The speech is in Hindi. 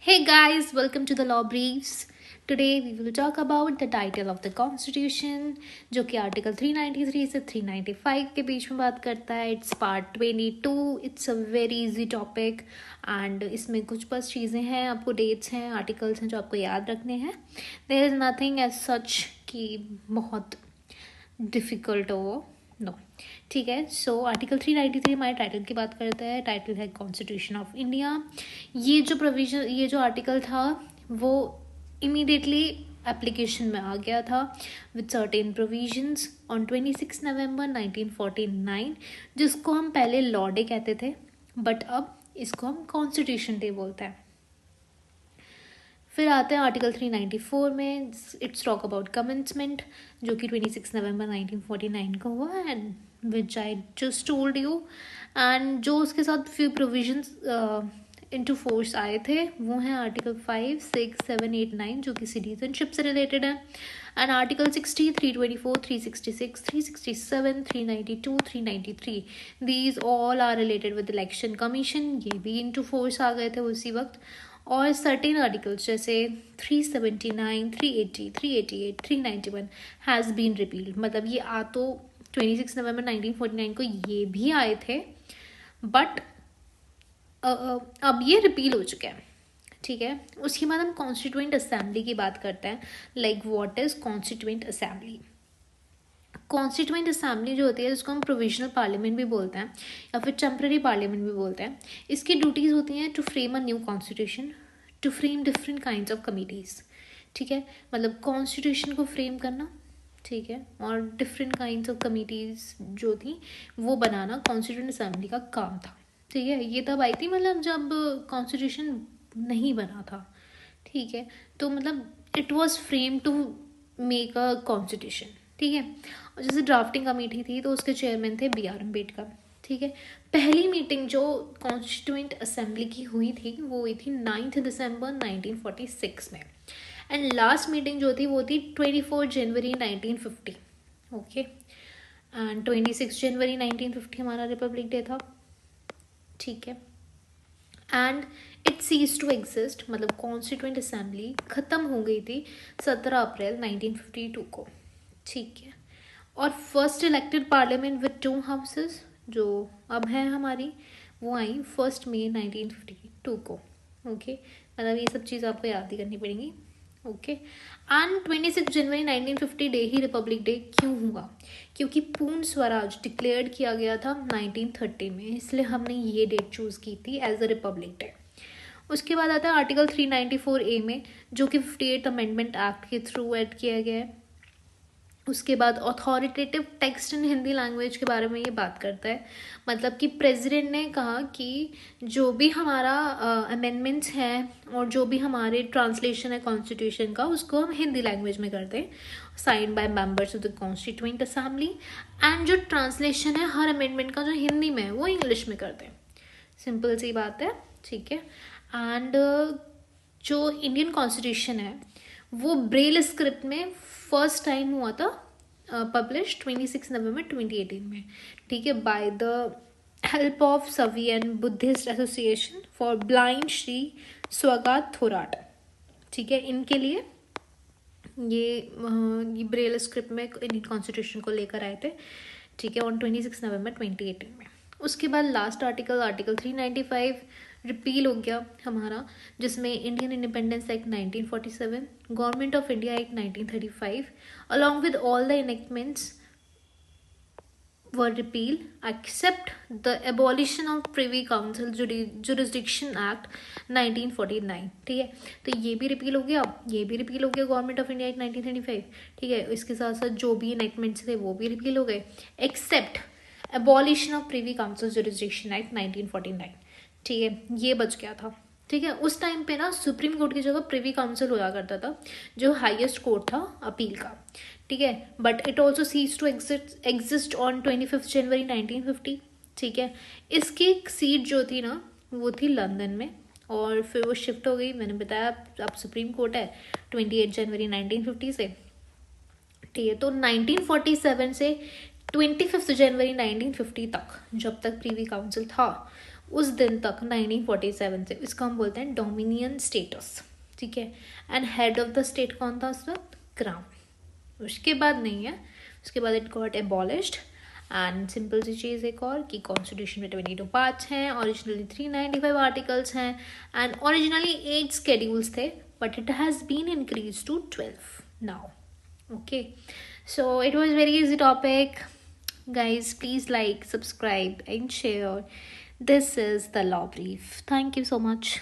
Hey guys, welcome to the Law Briefs. Today we will talk about the title of the Constitution जो कि आर्टिकल 393 से 395 के बीच में बात करता है. It's part 22. It's a very easy topic and इसमें कुछ बस चीज़ें हैं, आपको डेट्स हैं, आर्टिकल्स हैं जो आपको याद रखने हैं. There is nothing as such कि बहुत डिफ़िकल्ट हो वो. नो, ठीक है. सो आर्टिकल 393 हमारे टाइटल की बात करता है. टाइटल है कॉन्स्टिट्यूशन ऑफ इंडिया. ये जो आर्टिकल था वो इमीडिएटली एप्लीकेशन में आ गया था विद सर्टेन प्रोविजंस ऑन 26 नवंबर 1949, जिसको हम पहले लॉ डे कहते थे बट अब इसको हम कॉन्स्टिट्यूशन डे बोलते हैं. फिर आते हैं आर्टिकल 394 में. इट्स टॉक अबाउट कमेंसमेंट जो कि 26 नवंबर 1949 को हुआ and which I just told you. And जो उसके साथ फ्यू प्रोविजंस इनटू फोर्स आए थे वो हैं आर्टिकल 5, 6, 7, 8, 9 जो कि सिटीजनशिप से रिलेटेड है. And article 60, 324, 366, 367, 392, 393 these all are related with election commission. ये भी इनटू फोर्स आ गए थे उसी वक्त. और सर्टेन आर्टिकल्स जैसे 379, 380, 388, 391 हैज़ बीन रिपील्ड. मतलब ये आ तो 26 नवंबर 1949 को ये भी आए थे बट अब ये रिपील हो चुके हैं. ठीक है. उसके बाद हम कॉन्स्टिट्यूएंट असेंबली की बात करते हैं. Like what is constituent assembly. Constituent assembly जो होती है जिसको हम प्रोविजनल पार्लियामेंट भी बोलते हैं या फिर टेम्पररी पार्लियामेंट भी बोलते हैं. इसकी ड्यूटीज़ होती हैं to frame a new constitution, to frame different kinds of committees. ठीक है. मतलब कॉन्स्टिट्यूशन को फ्रेम करना, ठीक है, और डिफरेंट काइंड्स ऑफ कमिटीज़ जो थी वो बनाना कॉन्स्टिट्यूएंट असेंबली का काम था. ठीक है. ये तब आई थी मतलब जब कॉन्स्टिट्यूशन नहीं बना था. ठीक है. तो मतलब it was frame to make a constitution. ठीक है. और जैसे ड्राफ्टिंग कमेटी थी तो उसके चेयरमैन थे बी आर अम्बेडकर. ठीक है. पहली मीटिंग जो कॉन्स्टिट्यूएंट असेंबली की हुई थी वो हुई थी 9 दिसंबर 1946 में. एंड लास्ट मीटिंग जो थी वो थी 24 जनवरी 1950. ओके. एंड 26 जनवरी 1950 हमारा रिपब्लिक डे था. ठीक है. And it cease to exist. मतलब कॉन्स्टिट्यूएंट असेंबली ख़त्म हो गई थी 17 अप्रैल 1952 को. ठीक है. और first elected parliament with 2 houses जो अब है हमारी वो आई 1 मई 1952 को. ओके. मतलब ये सब चीज़ आपको याद ही करनी पड़ेंगी. Okay. And 26 January 1950 day he Republic day क्यों हुआ? क्योंकि पूर्ण स्वराज डिक्लेयर्ड किया गया था 1930 में, इसलिए हमने ये डेट चूज़ की थी एज अ रिपब्लिक डे. उसके बाद आता है आर्टिकल 394A में जो कि 58 अमेंडमेंट एक्ट के थ्रू ऐड किया गया है. उसके बाद authoritative text in Hindi language के बारे में ये बात करता है. मतलब कि प्रेसिडेंट ने कहा कि जो भी हमारा अमेंडमेंट्स हैं और जो भी हमारे ट्रांसलेशन है कॉन्स्टिट्यूशन का उसको हम हिंदी लैंग्वेज में करते हैं sign by members of the constituent assembly. And जो ट्रांसलेशन है हर अमेंडमेंट का जो हिंदी में है वो इंग्लिश में करते हैं. सिंपल सी बात है. ठीक है. एंड जो इंडियन कॉन्स्टिट्यूशन है वो ब्रेल स्क्रिप्ट में फर्स्ट टाइम हुआ था पब्लिश 26 नवंबर 2018 में. ठीक है. बाय द हेल्प ऑफ सवियन Buddhist association for blind Shri Swagat Thorat. ठीक है. इनके लिए ये ब्रेल स्क्रिप्ट में इंडियन कॉन्स्टिट्यूशन को लेकर आए थे. ठीक है. ऑन 26 नवंबर 2018 में. उसके बाद लास्ट आर्टिकल 395 रिपील हो गया हमारा, जिसमें Indian independence act 1947, government of India act 1935 along with all the enactments were repeal except the abolition of privy council jurisdiction act 1949. ठीक है. तो ये भी रिपील हो गया, ये भी रिपील हो गया गवर्नमेंट ऑफ इंडिया एक्ट 1935. ठीक है. इसके साथ साथ जो भी इनेक्टमेंट्स थे वो भी रिपील हो गए except abolition of privy council jurisdiction act 1949. ठीक है. ये बच गया था. ठीक है. उस टाइम पे ना सुप्रीम कोर्ट की जगह प्रिवी काउंसिल होया करता था जो हाईएस्ट कोर्ट था अपील का. ठीक है. But it also cease to exist on 25 January 1950. ठीक है. इसकी सीट जो थी ना वो थी लंदन में और फिर वो शिफ्ट हो गई. मैंने बताया अब सुप्रीम कोर्ट है 28 जनवरी 1950 से. ठीक है. तो 1947 से 25 जनवरी 1950 तक जब तक प्रीवी काउंसिल था उस दिन तक 1947 से, इसको हम बोलते हैं डोमिनियन स्टेटस, ठीक है। And head of the state कौन था उस वक्त? क्राउन। उसके बाद नहीं है, उसके बाद it got abolished. And simple सी चीज़ एक और कि कॉन्स्टिट्यूशन में 22 पार्ट्स हैं, ओरिजिनली 395 आर्टिकल्स हैं, एंड ओरिजिनली 8 स्केड्यूल्स थे, but it has been increase to 12 now. Okay, so it was very easy topic. Guys, please like, subscribe and share. This is the Law Brief. Thank you so much.